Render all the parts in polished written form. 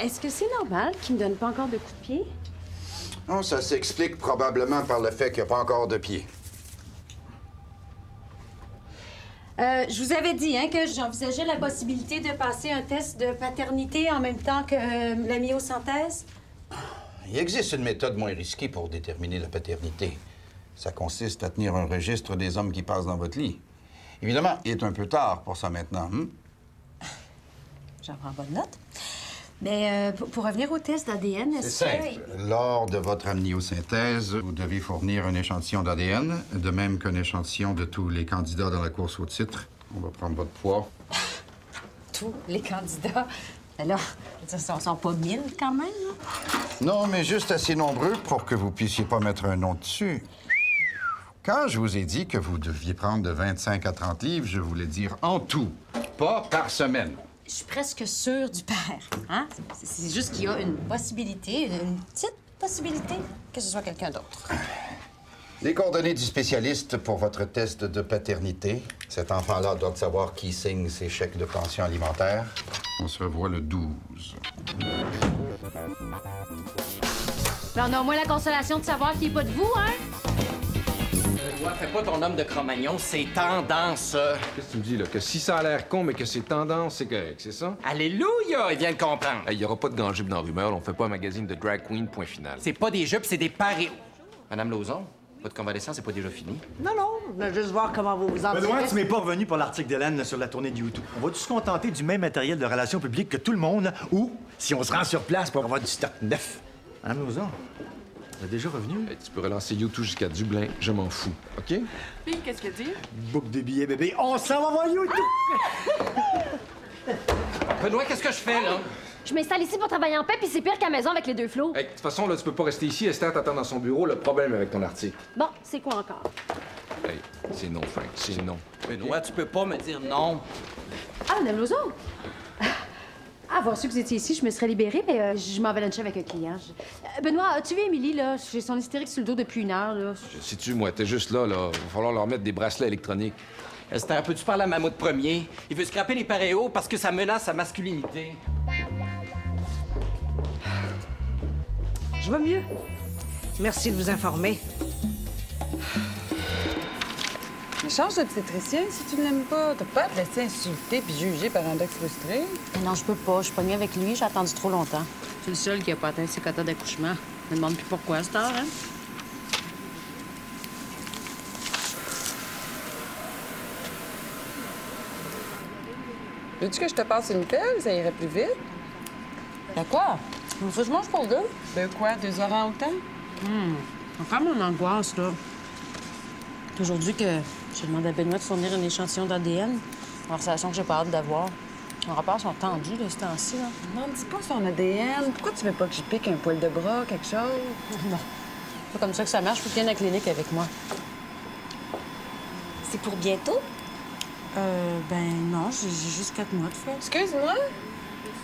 est-ce que c'est normal qu'il me donne pas encore de coups de pied? Non, ça s'explique probablement par le fait qu'il n'y a pas encore de pied. Je vous avais dit hein, que j'envisageais la possibilité de passer un test de paternité en même temps que la myosynthèse. Il existe une méthode moins risquée pour déterminer la paternité. Ça consiste à tenir un registre des hommes qui passent dans votre lit. Évidemment, il est un peu tard pour ça maintenant. J'en prends bonne note. Mais pour revenir au test d'ADN, est-ce que... C'est simple. Lors de votre amniosynthèse, vous devez fournir un échantillon d'ADN, de même qu'un échantillon de tous les candidats dans la course au titre. On va prendre votre poids. Tous les candidats? Alors, ils sont pas 1000 quand même, là? Non, mais juste assez nombreux pour que vous puissiez pas mettre un nom dessus. Quand je vous ai dit que vous deviez prendre de 25 à 30 livres, je voulais dire en tout, pas par semaine. Je suis presque sûre du père, hein? C'est juste qu'il y a une possibilité, une petite possibilité que ce soit quelqu'un d'autre. Les coordonnées du spécialiste pour votre test de paternité. Cet enfant-là doit savoir qui signe ses chèques de pension alimentaire. On se revoit le 12. Là, on a au moins la consolation de savoir qu'il n'est pas de vous, hein? Fais pas ton homme de Cro-Magnon, c'est tendance. Qu'est-ce que tu me dis, là? Que si ça a l'air con, mais que c'est tendance, c'est correct, c'est ça? Alléluia, il vient de comprendre. Il y aura pas de grand jupe dans Rumeur, on fait pas un magazine de drag queen, point final. C'est pas des jupes, c'est des paris. Madame Lauzon, votre convalescence n'est pas déjà finie? Non, on va juste voir comment vous vous en Benoît, tirez. tu m'es pas revenu pour l'article d'Hélène sur la tournée de YouTube. On va-tu se contenter du même matériel de relations publiques que tout le monde ou si on se rend sur place pour avoir du stock neuf? Madame Lauzon, elle est déjà revenue? Hey, tu peux relancer YouTube jusqu'à Dublin, je m'en fous, OK? Puis, qu'est-ce qu'elle dit? Book de billets, bébé. On s'en va voir YouTube! Benoît, qu'est-ce que je fais, là? Je m'installe ici pour travailler en paix, puis c'est pire qu'à la maison avec les deux flots. Hey, de toute façon, là, tu peux pas rester ici. Esther t'attend dans son bureau. Le problème avec ton article. Bon, c'est quoi encore? Hey, c'est non, Frank, c'est non. Benoît, tu peux pas me dire non. Ah, Madame Lauzon! Avoir su que vous étiez ici, je me serais libérée, mais je m'en vais luncher avec un client. Benoît, as-tu vu Émilie, là? J'ai son hystérique sur le dos depuis 1 heure, là. Je sais-tu, moi, t'es juste là. Il va falloir leur mettre des bracelets électroniques. Esther, peux-tu parler à Mammouth premier? Il veut scraper les paréos parce que ça menace sa masculinité. Je vais mieux. Merci de vous informer. Mais change d'obstétricien si tu ne l'aimes pas. T'as pas à te laisser insulter puis juger par un doc frustré. Mais non, je peux pas. Je suis pognée avec lui. J'ai attendu trop longtemps. C'est le seul qui a pas atteint ses quotas d'accouchement. Je me demande plus pourquoi à cette heure, hein? Veux-tu que je te passe une pelle? Ça irait plus vite. Ben quoi? Faut que je mange pour deux. De quoi? 2 orang-outans? Encore mon angoisse, là. Aujourd'hui que je demande à Benoît de fournir un échantillon d'ADN, conversation que j'ai pas hâte d'avoir. Nos rapports sont tendus de ce temps-ci, là. Non, dis pas son ADN. Pourquoi tu veux pas que je pique un poil de bras, quelque chose? Non. C'est comme ça que ça marche. Faut qu'il vienne à la clinique avec moi. C'est pour bientôt? Ben non, j'ai juste 4 mois de fait. Excuse-moi?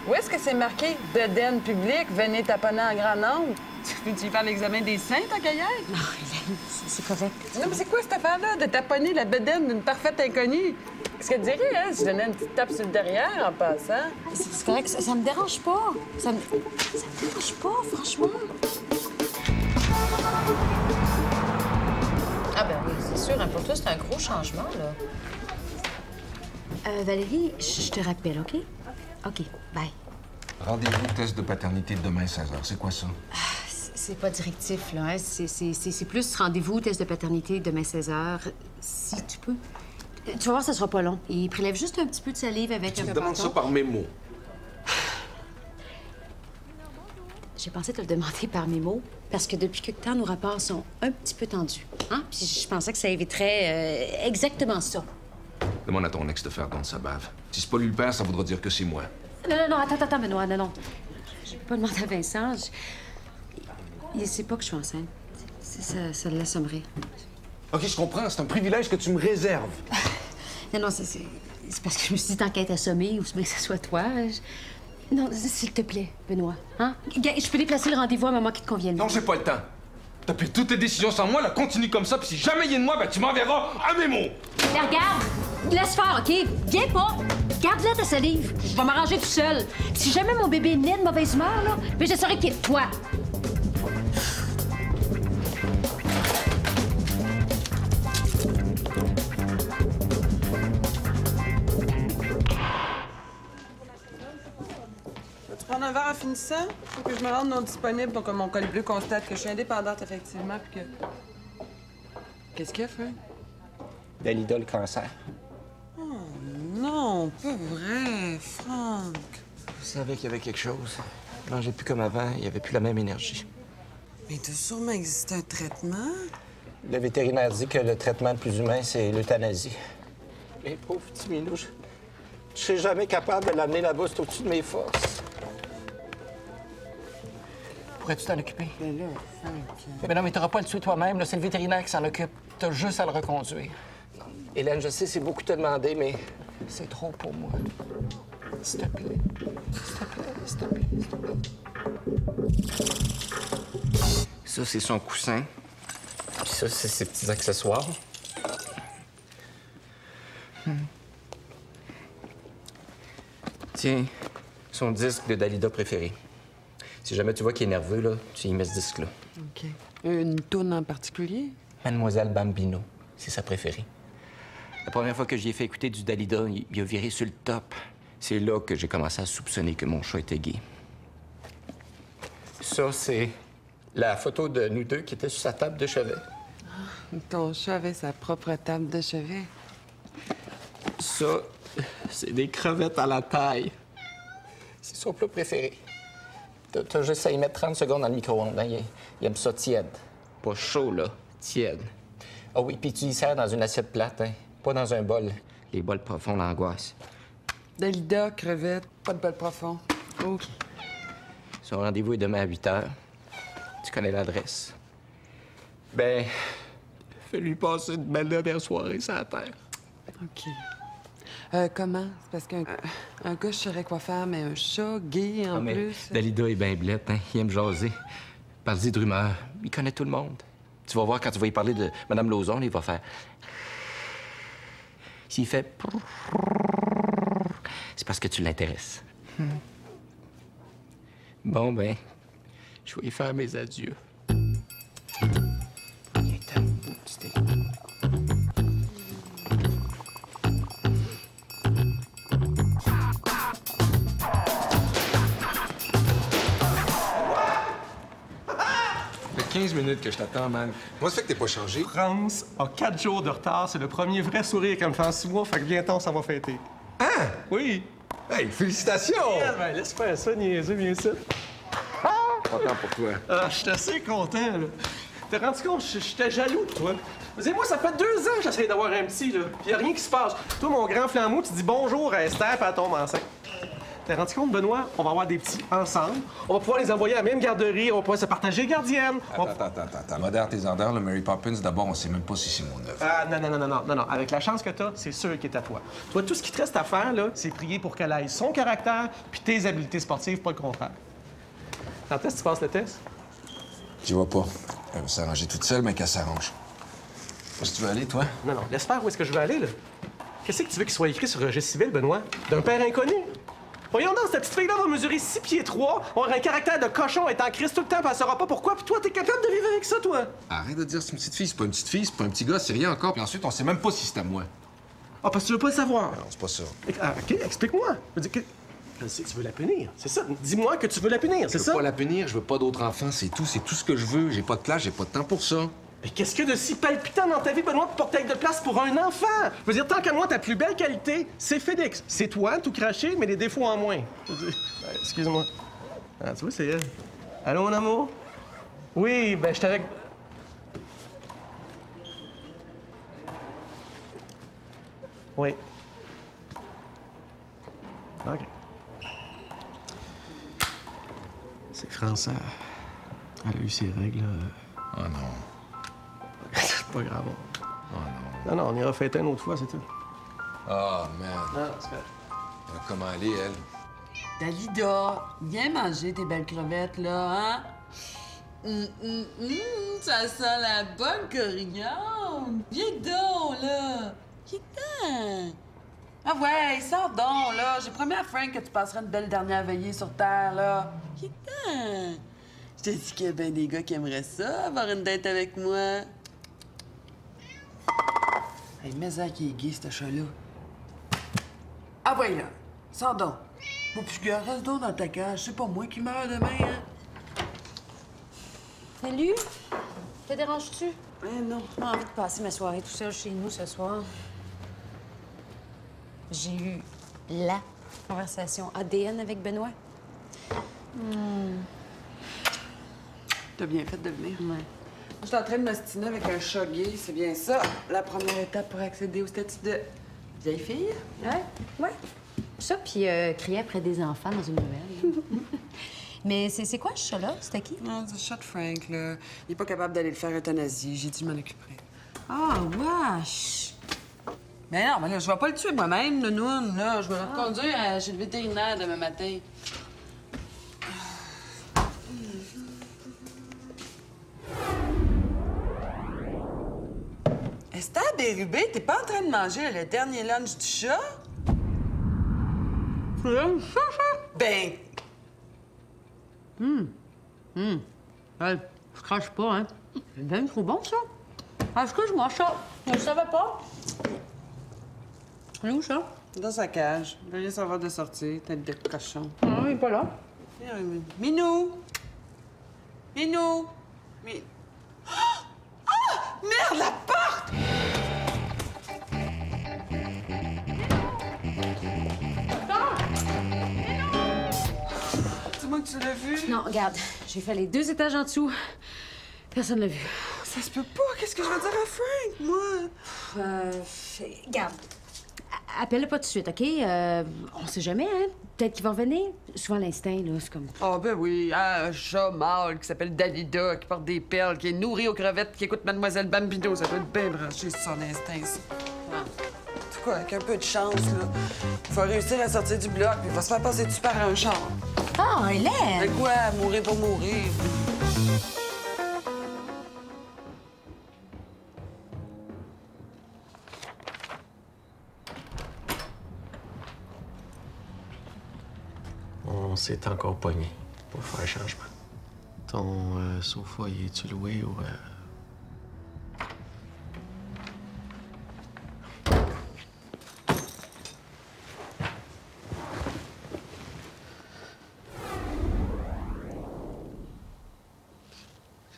Où est-ce que c'est marqué « Bedaine public, venez taponner en grand nombre »? Tu veux-tu faire l'examen des seins, tant qu'à y être? Non, Hélène, c'est correct. Non, mais c'est quoi cette affaire-là de taponner la bedaine d'une parfaite inconnue? Qu'est-ce qu'elle dirait, hein, si je donnais une petite tape sur le derrière en passant? C'est correct, ça me dérange pas. Ça me dérange pas, franchement. Ah ben oui, c'est sûr, hein, pour toi, c'est un gros changement, là. Valérie, je te rappelle, OK? OK, bye. Rendez-vous test de paternité demain, 16h. C'est quoi ça? C'est pas directif, là. Hein? C'est plus rendez-vous, test de paternité demain 16h. Si tu peux. Tu vas voir, ça sera pas long. Il prélève juste un petit peu de salive avec un Tu me peu demandes ça par mémo. J'ai pensé te le demander par mes mots, parce que depuis quelque temps, nos rapports sont un petit peu tendus. Hein? Puis je pensais que ça éviterait exactement ça. Demande à ton ex de faire don de sa bave. Si c'est pas lui le père, ça voudra dire que c'est moi. Non, attends, Benoît, non. Je peux pas demander à Vincent. Il sait pas que je suis enceinte. Ça l'assommerait. OK, je comprends. C'est un privilège que tu me réserves. Non, c'est parce que je me suis dit, tant qu'à être assommée, ou bien que ce soit toi. Non, s'il te plaît, Benoît. Hein? Je peux déplacer le rendez-vous à un moment qui te convienne. Non, j'ai pas le temps. T'as pris toutes tes décisions sans moi, là, continue comme ça, puis si jamais il y a de moi, ben tu m'enverras à mes mots. Mais regarde! Laisse faire, OK? Viens pas! Garde-la ta salive. Je vais m'arranger tout seul. Si jamais mon bébé naît de mauvaise humeur, là, ben je saurais qu'il est de toi. Vas-tu prendre un verre en finissant? Faut que je me rende non disponible pour que mon col bleu constate que je suis indépendante, effectivement, puis que... Qu'est-ce qu'il y a, Frank? Dalida, le cancer. Non, pas vrai, Franck. Je savais qu'il y avait quelque chose. Je mangeais plus comme avant, il n'y avait plus la même énergie. Mais il doit sûrement exister un traitement. Le vétérinaire dit que le traitement le plus humain, c'est l'euthanasie. Mais pauvre petit minou, je serai jamais capable de l'amener là-bas, c'est au-dessus de mes forces. Pourrais-tu t'en occuper? Mais là, Franck... Mais non, mais t'auras pas à le tuer toi-même, là. C'est le vétérinaire qui s'en occupe. T'as juste à le reconduire. Hélène, je sais, c'est beaucoup te demander, mais c'est trop pour moi. S'il te plaît. S'il te plaît, s'il te plaît, s'il te plaît. Ça, c'est son coussin. Puis ça, c'est ses petits accessoires. Tiens, son disque de Dalida préféré. Si jamais tu vois qu'il est nerveux, là, tu y mets ce disque-là. OK. Une tourne en particulier? Mademoiselle Bambino, c'est sa préférée. La première fois que j'y ai fait écouter du Dalida, il a viré sur le top. C'est là que j'ai commencé à soupçonner que mon chat était gay. Ça, c'est la photo de nous deux qui était sur sa table de chevet. Ton chat avait sa propre table de chevet. Ça, c'est des crevettes à la taille. C'est son plat préféré. T'as juste à y mettre 30 secondes dans le micro-ondes. Hein? Il aime ça tiède. Pas chaud, là. Tiède. Ah oui, puis tu y sers dans une assiette plate, hein? Pas dans un bol. Les bols profonds l'angoissent. Dalida, crevettes, pas de bol profond. OK. Son rendez-vous est demain à 8 h. Tu connais l'adresse. Ben, fais-lui passer une belle soirée sur la terre. OK. Comment? C'est parce qu'un gars, je saurais quoi faire, mais un chat gay en plus. Dalida est bien blette, hein? Il aime jaser. Parle-y de rumeurs. Il connaît tout le monde. Tu vas voir, quand tu vas y parler de Mme Lauzon, il va faire... S'il fait... c'est parce que tu l'intéresses. Bon, ben, je vais y faire mes adieux. Viens-t'en, beau petit Dalida. Ça fait 15 minutes que je t'attends, man. Moi, ça fait que t'es pas changé. France a 4 jours de retard. C'est le premier vrai sourire qu'elle me fait en 6 mois. Fait que bientôt, ça va fêter. Hein? Oui. Hey, félicitations! Yeah, ben, laisse faire ça, niaiser, bien ça. Content pour toi. Ah, je suis assez content, là. T'es rendu compte? J'étais jaloux de toi. Moi, ça fait 2 ans que j'essaie d'avoir un petit, là. Puis y a rien qui se passe. Toi, mon grand flambeau, tu dis bonjour à Esther, puis elle tombe enceinte. T'es rendu compte, Benoît? On va avoir des petits ensemble. On va pouvoir les envoyer à la même garderie. On va pouvoir se partager gardienne. Attends. Modère tes ardeurs, le Mary Poppins. D'abord, on sait même pas si c'est mon œuvre. Ah, non. Avec la chance que t'as, c'est sûr qu'il est à toi. Toi, tout ce qui te reste à faire, là, c'est prier pour qu'elle aille son caractère puis tes habiletés sportives, pas le contraire. Quand est-ce que tu passes le test? J'y vois pas. Elle va s'arranger toute seule, mais qu'elle s'arrange. Où est-ce que tu veux aller, toi? Non, laisse faire où est-ce que je veux aller, là. Qu'est-ce que tu veux qu'il soit écrit sur le registre civil, Benoît? D'un père inconnu? Voyons donc, cette petite fille-là va mesurer 6 pieds 3, aura un caractère de cochon, être en crise tout le temps, puis elle saura pas pourquoi, puis toi, t'es capable de vivre avec ça, toi? Arrête de dire c'est une petite fille. C'est pas une petite fille, c'est pas un petit gars, c'est rien encore. Puis ensuite, on sait même pas si c'est à moi. Ah, parce que tu veux pas le savoir. Non, c'est pas ça. Ah, OK, explique-moi. Je sais que tu veux la punir, c'est ça. Dis-moi que tu veux la punir, c'est Je ça? veux pas la punir, je veux pas d'autres enfants, c'est tout ce que je veux. J'ai pas de place, j'ai pas de temps pour ça. Mais qu'est-ce qu'il y a de si palpitant dans ta vie, Benoît, pour que t'aies de place pour un enfant? Je veux dire, tant qu'à moi, ta plus belle qualité, c'est Félix. C'est toi, tout craché, mais des défauts en moins. Je veux dire, excuse-moi. Ah, tu vois, c'est elle. Allô, mon amour? Oui, ben, j'étais avec... Oui. OK. C'est que France, elle a eu ses règles, Oh non. C'est pas grave. Oh non. Non, on ira fêter une autre fois, c'est tout. Oh, man. Non, c'est correct. Comment aller, elle? Dalida, viens manger tes belles crevettes, là, hein? Ça sent la bonne coriandre. Viens donc, là. Viens donc. Ah ouais, sors donc, là. J'ai promis à Frank que tu passerais une belle dernière veillée sur Terre, là. Putain! Je t'ai dit qu'il y a bien des gars qui aimeraient ça, avoir une date avec moi. Hey, mais ça qui est gay, ce chat-là. Ah ouais, là. Sors donc. Mon petit gars, reste donc dans ta cage. C'est pas moi qui meurs demain, hein? Salut! Te déranges-tu? Non. J'ai envie de passer ma soirée tout seul chez nous ce soir. J'ai eu la conversation ADN avec Benoît. T'as bien fait de venir. Ouais. Je suis en train de m'ostiner avec un chat gay, c'est bien ça. La première étape pour accéder au statut de vieille fille. Ouais. Ça, puis crier après des enfants dans une nouvelle. Mais c'est quoi ce chat-là? C'était qui? Non, c'est le chat de Frank, là. Il est pas capable d'aller le faire euthanasie. J'ai dû m'en occuper. Ah, wesh! Mais non, mais là, je vais pas le tuer moi-même, nounoun, là. Je vais le reconduire chez le vétérinaire demain matin. Esther Bérubé, t'es pas en train de manger le dernier lunch du chat? Ben... Ouais, je crache pas, hein. C'est bien trop bon, ça. Excuse-moi, chat. Je savais pas. Il est où, ça? Dans sa cage. Veuillez savoir de sortir, tête de cochon. Ah, il est pas là. Minou! Minou! Ah! Merde, la porte! Dis-moi que tu l'as vu. Non, regarde, j'ai fait les 2 étages en dessous. Personne l'a vu. Ça se peut pas. Qu'est-ce que je vais dire à Frank, moi? Regarde, appelle-le pas tout de suite, OK? On sait jamais, hein? Peut-être qu'il va revenir. Souvent, l'instinct, là, c'est comme... Ah, ben oui, hein, un chat mâle qui s'appelle Dalida, qui porte des perles, qui est nourri aux crevettes, qui écoute Mademoiselle Bambino. Ça doit être bien branché sur son instinct, ça. En tout cas, avec un peu de chance, là, il va réussir à sortir du bloc, puis il va se faire passer dessus par un char. Ah, Hélène! Mais quoi, mourir pour mourir? On s'est encore pogné pour faire un changement. Ton sofa, y est-tu loué ou...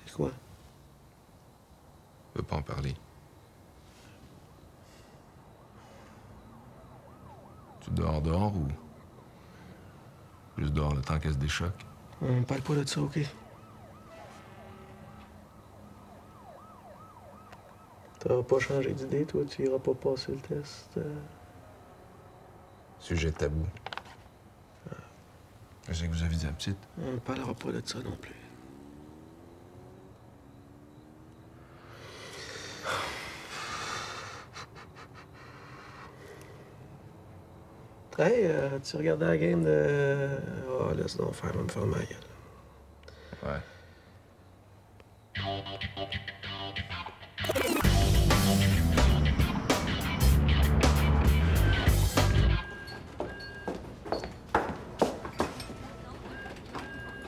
C'est quoi? Je veux pas en parler. Tu dors ou... Juste dehors le temps qu'elle se déchoque? On parle pas de ça, OK? T'as pas changé d'idée, toi? Tu iras pas passer le test? Sujet tabou. Je sais que vous avez dit la petite. On parlera pas de ça non plus. Hey, tu regardais la game de... Oh, laisse donc faire, me faire ma gueule. Ouais.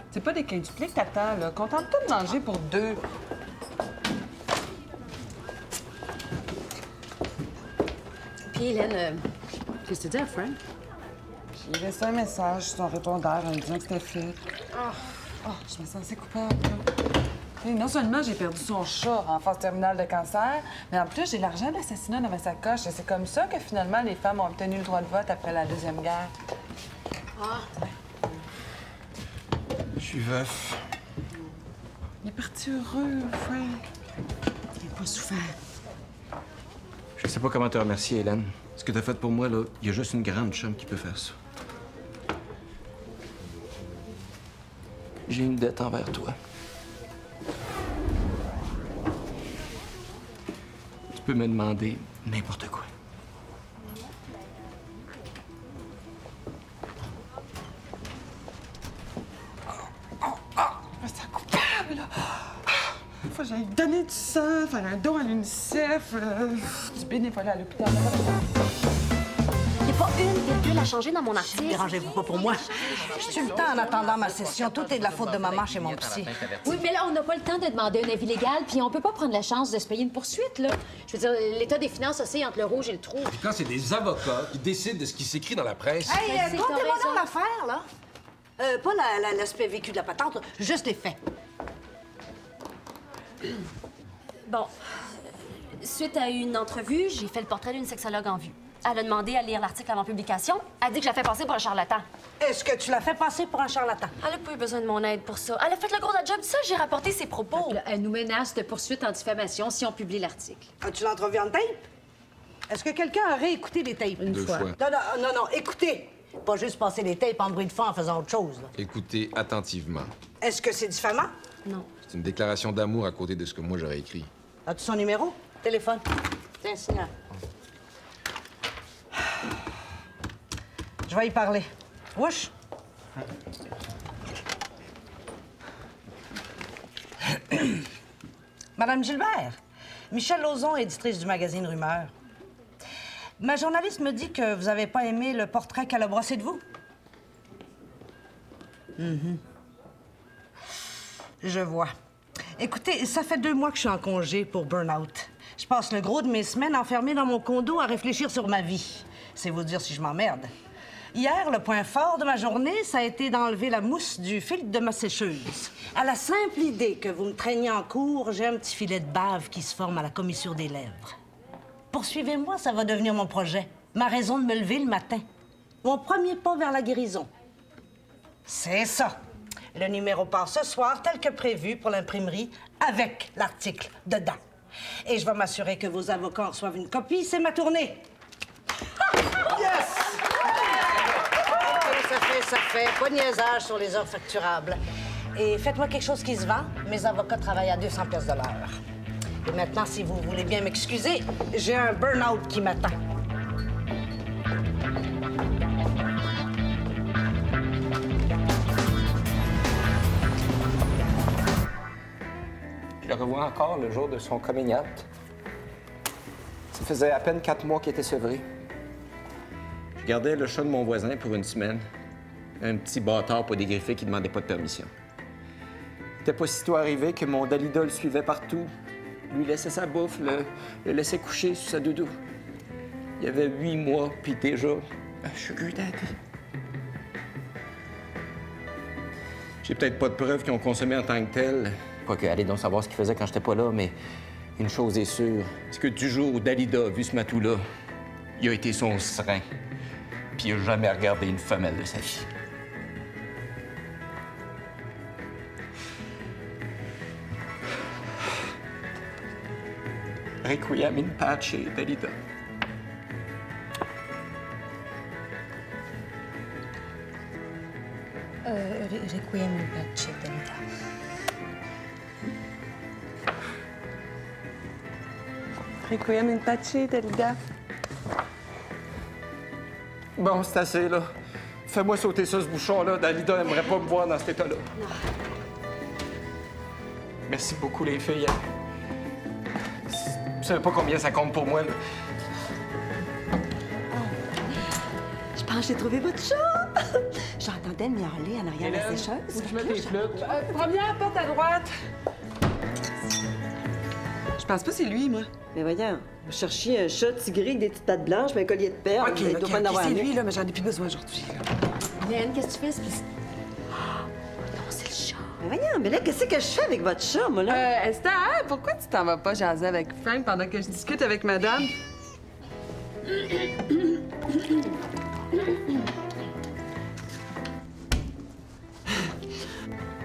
C'est pas des quintuplés que t'attends, là. Contente-toi de manger pour 2. Puis, Hélène, qu'est-ce que tu dis à Frank? J'ai laissé un message sur son répondeur en me disant que c'était fait. Je me sens assez coupable, là. Et non seulement j'ai perdu son chat en phase terminale de cancer, mais en plus, j'ai l'argent de l'assassinat dans ma sacoche. Et c'est comme ça que, finalement, les femmes ont obtenu le droit de vote après la Deuxième Guerre. Je suis veuf. Il est parti heureux, Frank. Il n'a pas souffert. Je sais pas comment te remercier, Hélène. Ce que t'as fait pour moi, là, il y a juste une grande chum qui peut faire ça. J'ai une dette envers toi. Tu peux me demander n'importe quoi. Je me sens coupable, là. Faut que j'aille donner du sang, faire un don à l'UNICEF, du bénévolat à l'hôpital. Il une virgule à changer dans mon article. Dérangez-vous pas pour moi. Je suis le temps en attendant ma session. Tout est de la faute de maman chez mon psy. Oui, mais là, on n'a pas le temps de demander un avis légal, puis on peut pas prendre la chance de se payer une poursuite, là. Je veux dire, l'état des finances aussi entre le rouge et le trou. Puis quand c'est des avocats qui décident de ce qui s'écrit dans la presse... Hey, Vas-y, comptez-moi t'as raison. dans l'affaire, là. Pas l'aspect vécu de la patente, là. Juste les faits. Bon, suite à une entrevue, j'ai fait le portrait d'une sexologue en vue. Elle a demandé à lire l'article avant publication. Elle dit que je la fais passer pour un charlatan. Est-ce que tu l'as fait passer pour un charlatan? Elle a pas eu besoin de mon aide pour ça. Elle a fait le gros de la job, ça, j'ai rapporté ses propos. Là, elle nous menace de poursuite en diffamation si on publie l'article. As-tu l'entrevue en tape? Est-ce que quelqu'un a réécouté les tapes? Deux fois. Non, écoutez. Pas juste passer les tapes en bruit de fond en faisant autre chose, là. Écoutez attentivement. Est-ce que c'est diffamant? Non. C'est une déclaration d'amour à côté de ce que moi j'aurais écrit. As-tu son numéro? Téléphone. Tiens, signal. Je vais y parler. Wesh! Madame Gilbert, Michel Lauzon, éditrice du magazine Rumeur. Ma journaliste me dit que vous n'avez pas aimé le portrait qu'elle a brossé de vous. Je vois. Écoutez, ça fait 2 mois que je suis en congé pour burn-out. Je passe le gros de mes semaines enfermée dans mon condo à réfléchir sur ma vie. C'est vous dire si je m'emmerde. Hier, le point fort de ma journée, ça a été d'enlever la mousse du filtre de ma sécheuse. À la simple idée que vous me traîniez en cours, j'ai un petit filet de bave qui se forme à la commissure des lèvres. Poursuivez-moi, ça va devenir mon projet. Ma raison de me lever le matin. Mon premier pas vers la guérison. C'est ça. Le numéro part ce soir, tel que prévu pour l'imprimerie, avec l'article dedans. Et je vais m'assurer que vos avocats reçoivent une copie. C'est ma tournée. Yes! OK, ça fait. Pas de niaisage sur les heures facturables. Et faites-moi quelque chose qui se vend. Mes avocats travaillent à 200 pièces de l'heure. Et maintenant, si vous voulez bien m'excuser, j'ai un burn-out qui m'attend. Je le revois encore le jour de son coming out. Ça faisait à peine 4 mois qu'il était sevré. Je gardais le chat de mon voisin pour une semaine. Un petit bâtard pas dégriffé qui demandait pas de permission. Il était pas sitôt arrivé que mon Dalida le suivait partout. Lui laissait sa bouffe, le laissait coucher sur sa doudou. Il y avait 8 mois, puis déjà, un sugar daddy. J'ai peut-être pas de preuves qu'ils ont consommé en tant que tel. Quoique, allez donc savoir ce qu'il faisait quand j'étais pas là, mais une chose est sûre, c'est que du jour où Dalida a vu ce matou-là, il a été son serein, puis il a jamais regardé une femelle de sa vie. Requiem in pace, Dalida. Requiem in pace, Dalida. Requiem in pace, Dalida. Bon, c'est assez, là. Fais-moi sauter ça, ce bouchon-là. Dalida n'aimerait pas me voir dans cet état-là. Non. Merci beaucoup, les filles. Vous savez pas combien ça compte pour moi, là. Je pense que j'ai trouvé votre chat! J'entendais le miauler en arrière de la sécheuse. Faut que je mette les flottes. Première porte à droite. Je pense pas que c'est lui, moi. Mais voyons, vous cherchiez un chat tigré avec des petites pattes blanches mais un collier de perles. OK, Il doit pas en avoir c'est un. lui, là, mais j'en ai plus besoin aujourd'hui. Hélène, qu'est-ce que tu fais? Non, c'est le chat. Mais voyons, mais là, qu'est-ce que je fais avec votre chat, moi, là? Esther, pourquoi tu t'en vas pas jaser avec Frank pendant que je discute avec madame?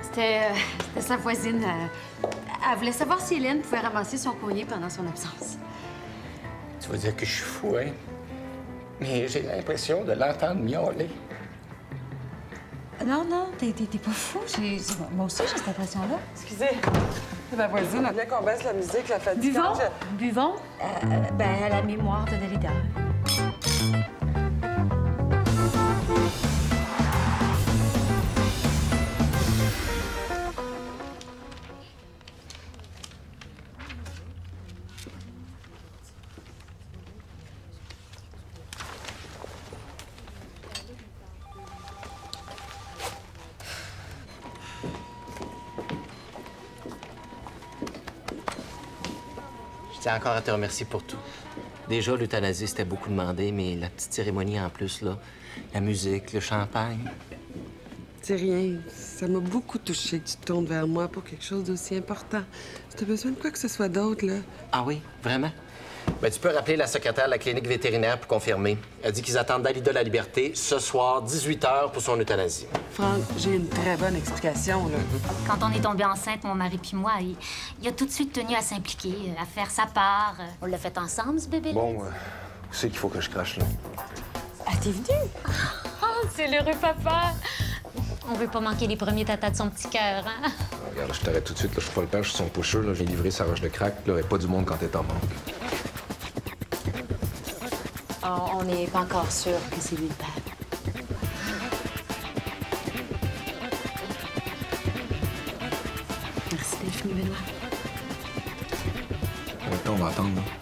C'était sa voisine. Elle voulait savoir si Hélène pouvait ramasser son courrier pendant son absence. Tu vas dire que je suis fou, hein? Mais j'ai l'impression de l'entendre miauler. Non, non, t'es pas fou. Moi aussi, j'ai cette impression-là. Excusez, c'est ma voisine. Elle vient qu'on baisse la musique, la fatigue. Buvons à la mémoire de Dalida. tiens encore à te remercier pour tout. Déjà, l'euthanasie, c'était beaucoup demandé, mais la petite cérémonie en plus, là, la musique, le champagne... C'est rien. Ça m'a beaucoup touché que tu te tournes vers moi pour quelque chose d'aussi important. Si t'as besoin de quoi que ce soit d'autre, là. Ah oui, vraiment? Ben, tu peux rappeler la secrétaire de la clinique vétérinaire pour confirmer. Elle dit qu'ils attendent Dalida La Liberté ce soir, 18h, pour son euthanasie. Franck, j'ai une très bonne explication, là. Quand on est tombé enceinte, mon mari puis moi, il a tout de suite tenu à s'impliquer, à faire sa part. On l'a fait ensemble, ce bébé. Bon, où c'est qu'il faut que je crache, là? Ah, t'es venue? Oh, c'est l'heureux papa! On veut pas manquer les premiers tatas de son petit cœur, hein? Regarde, là, je t'arrête tout de suite. Là, je suis pas le père, je suis son pusher. Là, j'ai livré sa roche de crack. Là, et pas du monde quand t'es en manque. Oh, on n'est pas encore sûr que c'est lui le père. Merci d'être venu, Benoît. Combien de temps on va attendre, là?